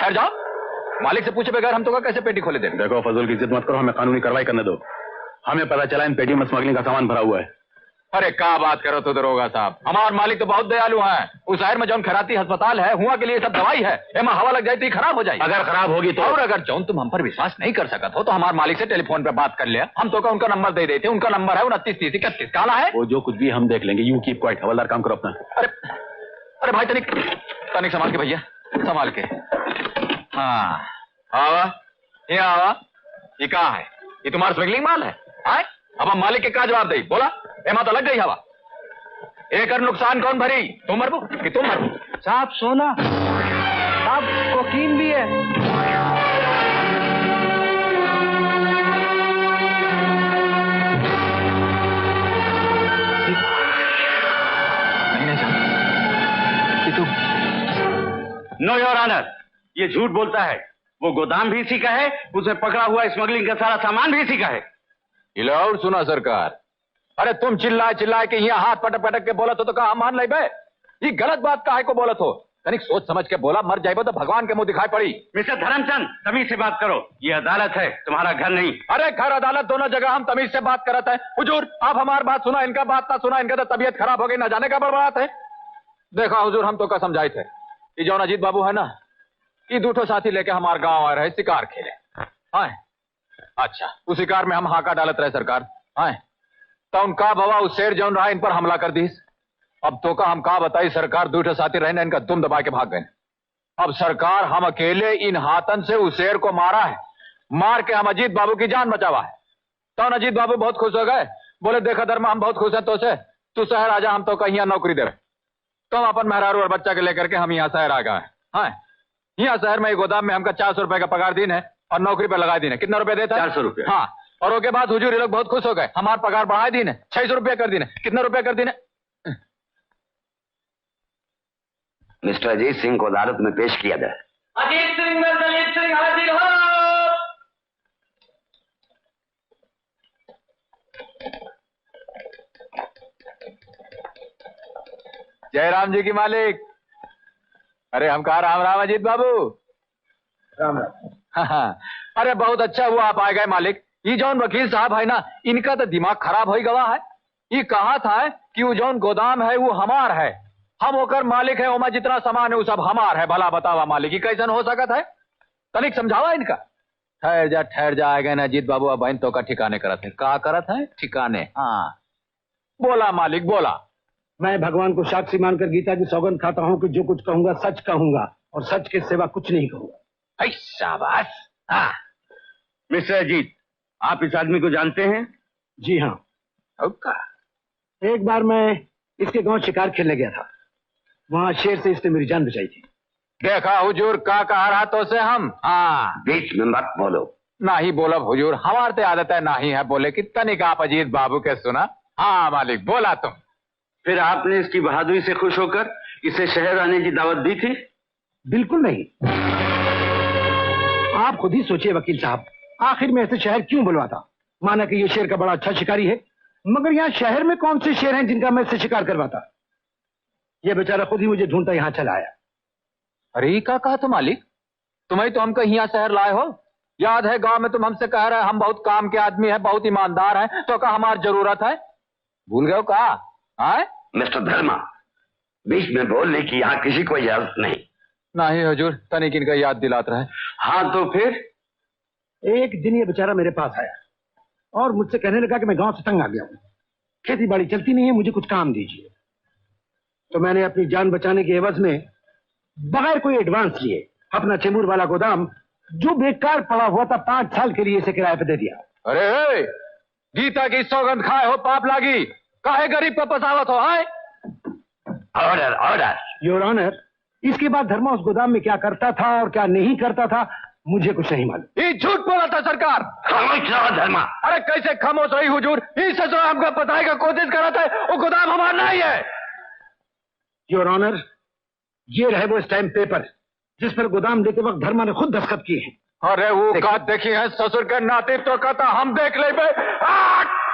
ठहर जाओ, मालिक से पूछे बगैर हम तो कैसे पेटी खोले दें? देखो फजूल की जिद मत करो, हमें कानूनी कार्रवाई करने दो। हमें पता चला इन पेटियों में स्मगलिंग का सामान भरा हुआ है। अरे क्या बात करो तो दरोगा साहब, हमारे मालिक तो बहुत दयालु हैं। उस शहर में जौन खराती अस्पताल है, हुआ के लिए सब दवाई है, एमा हवा लग जाए तो खराब हो जाए। अगर खराब होगी तो? और अगर जौन तुम हम पर विश्वास नहीं कर सकत हो तो हमारे मालिक से टेलीफोन पे बात कर लिया, हम तो का उनका नंबर दे देते। उनका नंबर है 2930 31 काला है। वो जो कुछ भी हम देख लेंगे। You keep quiet. हवलदार काम करो अपना। अरे भाई तनिक तनिक संभाल के भैया, संभाल के। हाँ आवा, ये आवा, ये कहा है? ये तुम्हारा स्मगलिंग माल है? आए? अब हम मालिक के क्या जवाब दे? बोला एमा तो लग गई हवा। एक नुकसान कौन भरी? तुम मरबू कि तुम मरबू? साहब सोना, साहब कोकीन भी है। नहीं ये तुम? नो योर ऑनर, ये झूठ बोलता है। वो गोदाम भी इसी का है, उसे पकड़ा हुआ स्मगलिंग का सारा सामान भी इसी का है। इला और सुना सरकार, अरे तुम चिल्लाए चिल्लाए के यहाँ हाथ पटक पटक के बोला तो कहा मान ले बे? ये गलत बात काहे को बोला हो? तनिक सोच समझ के बोला, मर जाए तो भगवान के मुंह दिखाई पड़ी। मिस्टर धर्मचंद, तमीज से बात करो, ये अदालत है, तुम्हारा घर नहीं। अरे घर अदालत दोनों जगह हम तमीज से बात करते हैं। हुजूर आप हमारी बात सुना, इनका बात ना सुना, इनका तो तबीयत खराब हो गई, ना जाने का बड़बड़ात है। देखा हुजूर, हम तो का समझाए थे, ये जो अजीत बाबू है ना, ये दूठो साथी लेके हमारे गांव आ रहे शिकार खेले। हाँ अच्छा, उस शिकार में हम हाका डालत रहे सरकार। हाँ तो उनका भवा उस शेर जौन रहा इन पर हमला कर दी। अब तो का हम का बताई सरकार, दूठो साथी रहने इनका दुम दबा के भाग गए। अब सरकार हम अकेले इन हाथन से उस शेर को मारा है, मार के हम अजीत बाबू की जान बचावा है। तो अजीत बाबू बहुत खुश हो गए, बोले देखा धर्मा हम बहुत खुश हैं तो से, तू शहर आजा, हम तो कहीं नौकरी दे रहे। तो हम अपन मेहरारू और बच्चा के लेकर के हम यहाँ शहर आ गए। हाँ यहाँ शहर में गोदाम में हमका 400 रुपए का पगार दिन है और नौकरी पे लगा दिन है। कितना रुपए देता है? 400 रुपए। हाँ, और उसके बाद हुजूर ये लोग बहुत खुश हो गए, हमारा पगार बढ़ाए दिन है, 600 रुपया कर दिन है। कितना रुपया कर दिन है? मिस्टर अजीत सिंह को अदालत में पेश किया जाए। अजीत सिंह दलित सिंह हाजिर हो। जयराम जी की मालिक। अरे हम कहा राम राम अजीत बाबू। राम राम। हाँ, अरे बहुत अच्छा हुआ आप आ गए मालिक। ये जौन वकील साहब है ना, इनका तो दिमाग खराब हो गवा है। ये कहा था कि वो जौन गोदाम है वो हमार है, हम होकर मालिक है, ओमा जितना सामान है वो सब हमार है। भला बतावा मालिक, ये कैसन हो सकता है? तनिक समझावा इनका। ठहर जा आएगा ना अजीत बाबू, अब तो का ठिकाने करत है। कहा करत है? ठिकाने। हाँ बोला मालिक बोला। मैं भगवान को साक्षी मानकर गीता की सौगंध खाता हूँ कि जो कुछ कहूंगा सच कहूंगा और सच के सिवा कुछ नहीं कहूंगा। शाबाश। हाँ मिस्टर अजीत, आप इस आदमी को जानते हैं? जी हाँ। एक बार मैं इसके गांव शिकार खेलने गया था, वहां शेर से इसने मेरी जान बचाई थी। देखा हुजूर का कहा रहा तो से हम। हाँ बीच में मत बोलो। ना ही बोलब हुजूर, हमारे तो आदत है ना ही है बोले कि तनिक आप अजीत बाबू के सुना। हाँ मालिक बोला तुम। फिर आपने इसकी बहादुरी से खुश होकर इसे शहर आने की दावत दी थी? बिल्कुल नहीं। आप खुद ही सोचिए वकील साहब, आखिर में ऐसे शहर क्यों बुलवाता? माना कि ये शेर का बड़ा अच्छा शिकारी है, मगर यहाँ शहर में कौन से शेर हैं जिनका मैं इससे शिकार करवाता? ये बेचारा खुद ही मुझे ढूंढता यहाँ चला आया। अरे क्या कहा तो मालिक, तुम्हें तो हम कहीं यहाँ शहर लाए हो। याद है गांव में तुम हमसे कह रहे हम बहुत काम के आदमी है, बहुत ईमानदार हैं, तो कहा हमारी जरूरत है। भूल गए हो कहा? मिस्टर धर्मा, बीच में बोलने की यहाँ किसी को इजाजत नहीं। नहीं हुजूर, तनिक इनका याद दिलात रहे। हाँ तो फिर? एक दिन ये बेचारा मेरे पास आया और मुझसे कहने लगा कि मैं गांव से तंग आ गया हूँ, खेती बाड़ी चलती नहीं है, मुझे कुछ काम दीजिए। तो मैंने अपनी जान बचाने के एवज में बगैर कोई एडवांस लिए अपना चेंबूर वाला गोदाम जो बेकार पड़ा हुआ था 5 साल के लिए इसे किराए पे दे दिया। अरे गीता की सौगंध खाए हो पाप लागी, काहे गरीब पे पसावत हो? Order order. योर ऑनर, इसके बाद धर्मा उस गोदाम में क्या करता था और क्या नहीं करता था मुझे कुछ नहीं मालूम। ये झूठ बोला था सरकार। खामोश रहो धर्मा। अरे कैसे खामोश रही हुजूर? इस ससुरा हमको बताने का कोशिश करा था, वो गोदाम हमारा नहीं है। योर ऑनर, ये रहे वो स्टैम्प पेपर जिस पर गोदाम लेते वक्त धर्मा ने खुद दस्तखत किए हैं। अरे वो का देखी है ससुर के नाते तो कहता हम देख ले बे।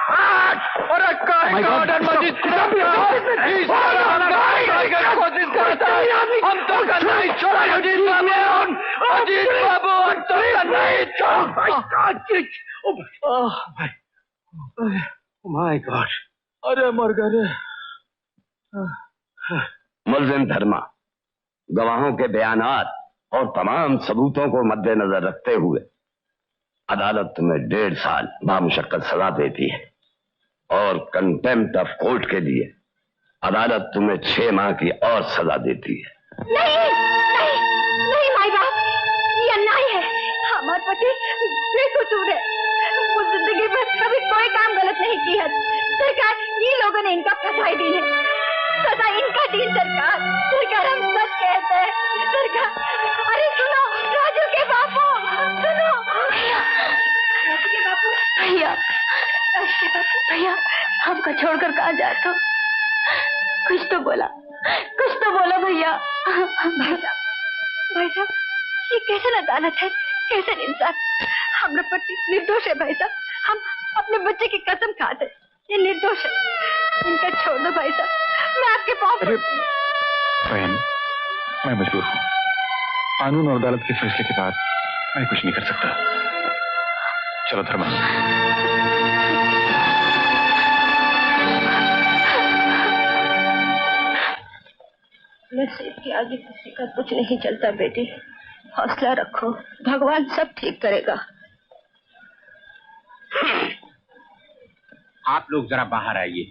अरे गार्डन मस्जिद कोशिश करता है, हम तो नहीं छोड़ा अजीत बाबू, अजीत बाबू हम तो नहीं छोड़ा। माय गॉड, अरे मर गए। मुल्जिम धर्मा गवाहों के बयानात और तमाम सबूतों को मद्देनजर रखते हुए अदालत तुम्हें 1.5 साल बामुशक्कत सजा देती है और कंटेम्प्ट ऑफ कोर्ट के लिए अदालत तुम्हें 6 माह की और सजा देती है। नहीं नहीं नहीं माई बाप, ये अन्याय है। हमारे पति बेकसूर है, वो जिंदगी में कभी कोई काम गलत नहीं किया। सरकार ये लोगों ने इनका फसाई दी है, सजा इनका दी। सरकार हम सच कहते हैं। सरकार अरे सुनो, राजू के बापू सुनो। राजू के बापू, भैया भैया हमको छोड़कर कहाँ जाते हो? कुछ तो बोला भैया। भाई साहब ये कैसे अदालत है, कैसे इंसाफ? हमारा पति निर्दोष है भाई साहब, हम अपने बच्चे की कसम खाते, ये निर्दोष है। इनका छोड़ दो भाई साहब, मैं आपके पास। बहन मैं मजबूर हूँ, कानून और अदालत के फैसले के बाद मैं कुछ नहीं कर सकता। चलो धर्मा। नसीब के आगे किसी का कुछ नहीं चलता बेटी, हौसला रखो, भगवान सब ठीक करेगा। आप लोग जरा बाहर आइए।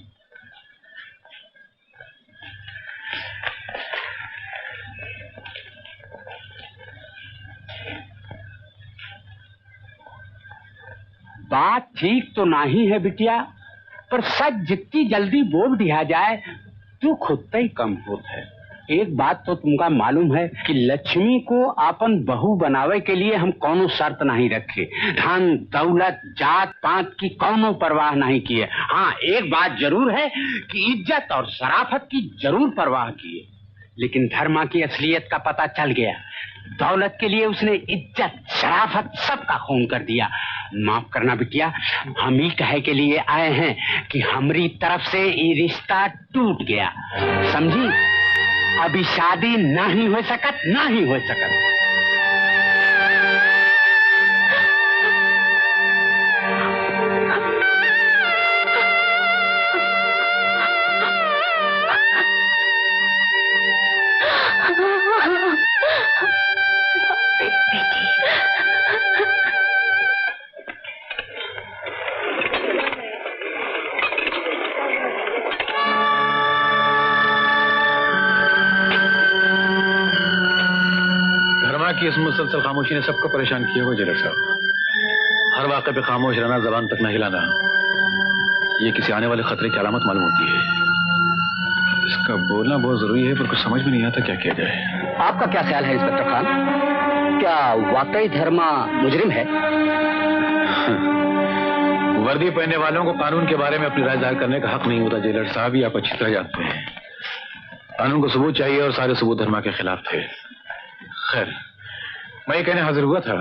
बात ठीक तो नहीं है बिटिया, पर सच जितनी जल्दी बोल दिया जाए तो खुद ही कम होता है। एक बात तो तुमका मालूम है कि लक्ष्मी को अपन बहू बनावे के लिए हम कोनो शर्त नहीं रखे, धन दौलत जात पात की कोनो परवाह नहीं किए। हाँ एक बात जरूर है कि इज्जत और शराफत की जरूर परवाह किए, लेकिन धर्मा की असलियत का पता चल गया। दौलत के लिए उसने इज्जत शराफत सबका खून कर दिया। माफ करना बिटिया, हम ही कहे के लिए आए हैं कि हमारी तरफ से ये रिश्ता टूट गया, समझी? अभी शादी नहीं हो सकत। की इस मुसलसल खामोशी ने सबको परेशान किया हुआ जेलर साहब। हर वाक़े पे खामोश रहना, जबान तक न हिलाना, ये किसी आने वाले खतरे की अलामत मालूम होती है। इसका बोलना बहुत जरूरी है, पर कुछ समझ में नहीं आता क्या किया जाए। आपका क्या ख्याल है इंस्पेक्टर खान, क्या वाकई धर्मा मुजरिम है? वर्दी पहनने वालों को कानून के बारे में अपनी राय जाहिर करने का हक नहीं होता जेलर साहब, ये आप अच्छी तरह जानते हैं। कानून को सबूत चाहिए और सारे सबूत धर्मा के खिलाफ थे। खैर, मैं ये कहने हाजिर हुआ था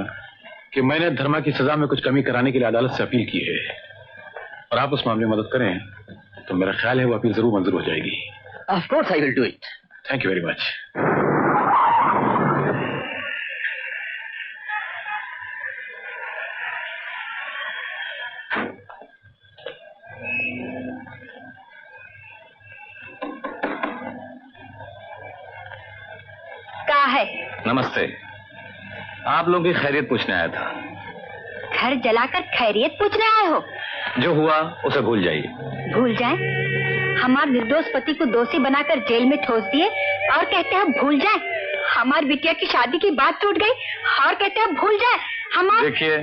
कि मैंने धर्मा की सजा में कुछ कमी कराने के लिए अदालत से अपील की है, और आप उस मामले में मदद करें तो मेरा ख्याल है वो अपील जरूर मंजूर हो जाएगी। Of course I will do it. Thank you very much. क्या है? नमस्ते, आप लोगों की खैरियत पूछने आया था। घर जलाकर खैरियत पूछने आए हो? जो हुआ उसे भूल जाइए। भूल जाए? हमारे निर्दोष पति को दोषी बनाकर जेल में ठोस दिए और कहते हैं भूल जाए। हमारी बिटिया की शादी की बात टूट गई और कहते हैं भूल जाए। हमारे देखिए,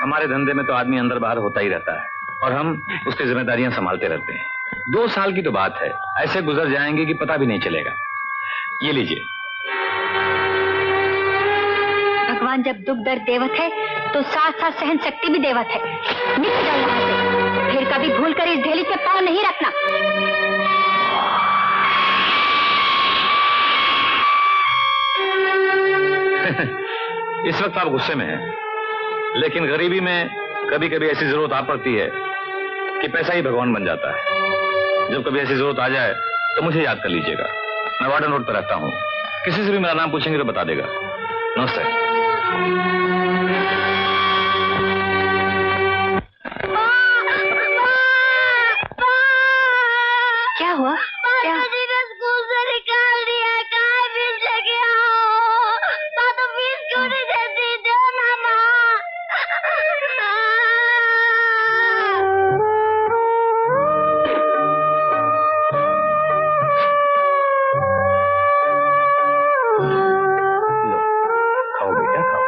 हमारे धंधे में तो आदमी अंदर बाहर होता ही रहता है और हम उसकी जिम्मेदारियां संभालते रहते हैं। 2 साल की तो बात है, ऐसे गुजर जाएंगे कि पता भी नहीं चलेगा। ये लीजिए। भगवान जब दुख दर्द देवत है तो साथ साथ सहन शक्ति भी देवत है। निकल जाओ यहाँ से, फिर कभी भूल कर इस ढेली पे पाँव नहीं रखना। इस वक्त आप गुस्से में हैं, लेकिन गरीबी में कभी कभी ऐसी जरूरत आ पड़ती है कि पैसा ही भगवान बन जाता है। जब कभी ऐसी जरूरत आ जाए तो मुझे याद कर लीजिएगा। मैं वार्डन रोड पर रहता हूँ, किसी से भी मेरा नाम पूछेंगे तो बता देगा। नमस्ते। क्या हुआ? क्या? स्कूल से निकाल दिया। कहाँ फीस लेके आओ? तो फीस क्यों नहीं देती? दो ना माँ। लो, खाओ बेटा, खाओ।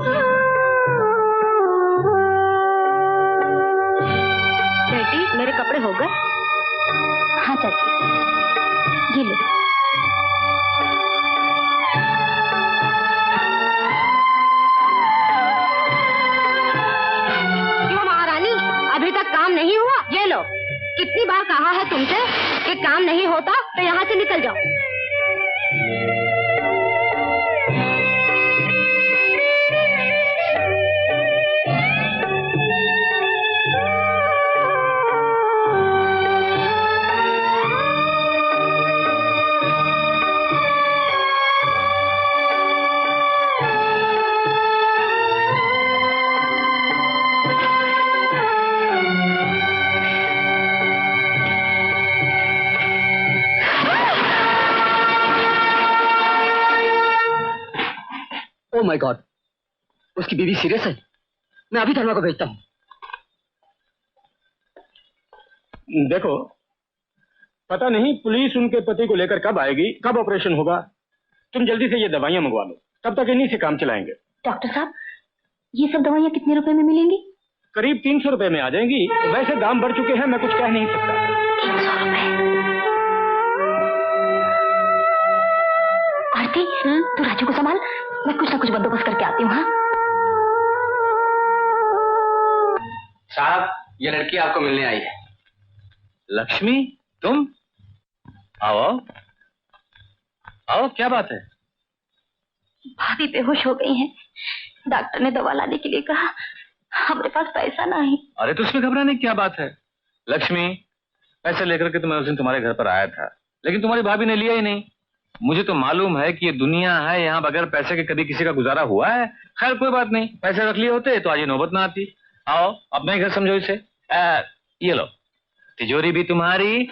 लो। बेटी, मेरे कपड़े हो गए? हाँ चाची, ये लो। क्यों महारानी, अभी तक काम नहीं हुआ? ये लो। कितनी बार कहा है तुमसे कि काम नहीं होता तो यहाँ से निकल जाओ। ओह माय गॉड, उसकी बीवी सीरियस है। मैं अभी धर्मा को भेजता हूँ। देखो, पता नहीं पुलिस उनके पति को लेकर कब आएगी, कब ऑपरेशन होगा। तुम जल्दी से ये दवाइयां मंगवा लो, तब तक इन्हीं से काम चलाएंगे। डॉक्टर साहब, ये सब दवाइयाँ कितने रुपए में मिलेंगी? करीब 300 रुपए में आ जाएंगी। वैसे दाम बढ़ चुके हैं, मैं कुछ कह नहीं सकता। 300 रुपए? आरती, तू राजू को संभाल, मैं कुछ ना कुछ बंदोबस्त करके आती हूँ। हाँ साहब, ये लड़की आपको मिलने आई है। लक्ष्मी, तुम? आओ आओ आओ, क्या बात है? भाभी बेहोश हो गई हैं। डॉक्टर ने दवा लाने के लिए कहा, हमारे पास पैसा नहीं। अरे तो उसमें घबराने की क्या बात है? लक्ष्मी, पैसे लेकर के तो मैं उस दिन तुम्हारे घर पर आया था, लेकिन तुम्हारी भाभी ने लिया ही नहीं। मुझे तो मालूम है कि ये दुनिया है, यहाँ बगैर पैसे के कभी किसी का गुजारा हुआ है। खैर कोई बात नहीं, पैसे रख लिए होते तो आज ये नौबत ना आती। आओ, अपना ही घर समझो इसे। ये लो, तिजोरी भी तुम्हारी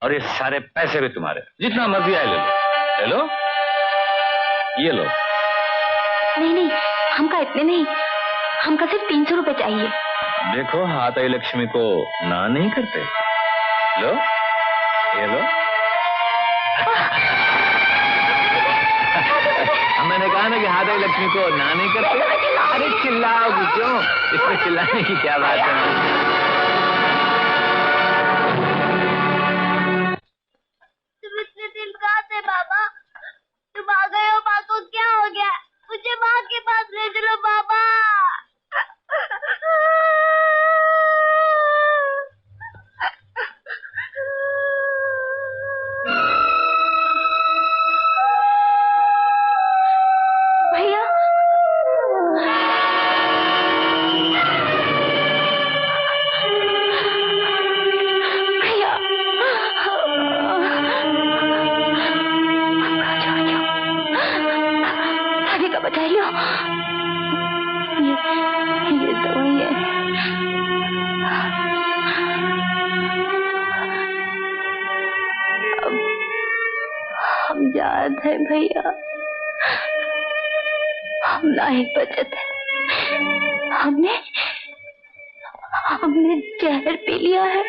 और ये सारे पैसे भी तुम्हारे, जितना मर्जी आए ले लो। ले लो, ये लो। नहीं नहीं, हमका इतने नहीं, हमका सिर्फ 300 रुपए चाहिए। देखो, हाथ आई लक्ष्मी को ना नहीं करते। लो, ये लो। मैंने कहा ना कि हाथ आई लक्ष्मी को ना नहीं करते। अरे चिल्लाओगी क्यों? इसमें चिल्लाने की क्या बात है? तुम इतने दिन कहाँ थे बाबा? तुम आ गए हो? माँ को क्या हो गया? मुझे माँ के पास ले चलो बाबा। भैया, भैया, भाभी का बचा लो। ये दवाई है। अब हम याद है भैया, हम लायक बचत है। हमने जहर पी लिया है।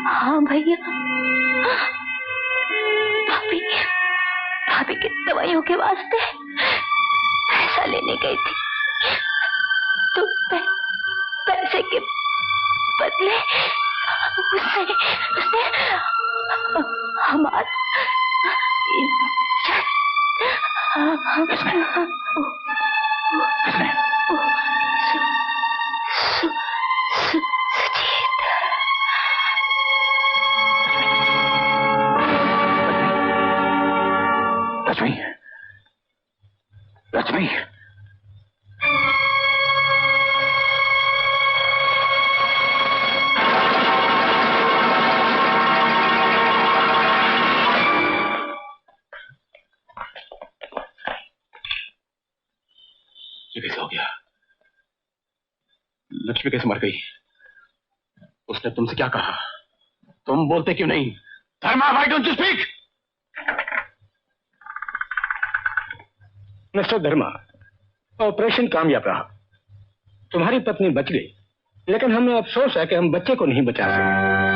हाँ भैया, भाभी की दवाइयों के वास्ते पैसा लेने गई थी, तो पैसे के बदले उसने हमारा लक्ष्मी, लक्ष्मी, ये कैसे हो गया? लक्ष्मी कैसे मर गई? उसने तुमसे क्या कहा? तुम बोलते क्यों नहीं? Dharma, why don't you speak? Mister Dharma, operation कामयाब रहा। तुम्हारी पत्नी बच गई, लेकिन हमें अफसोस है कि हम बच्चे को नहीं बचा सके।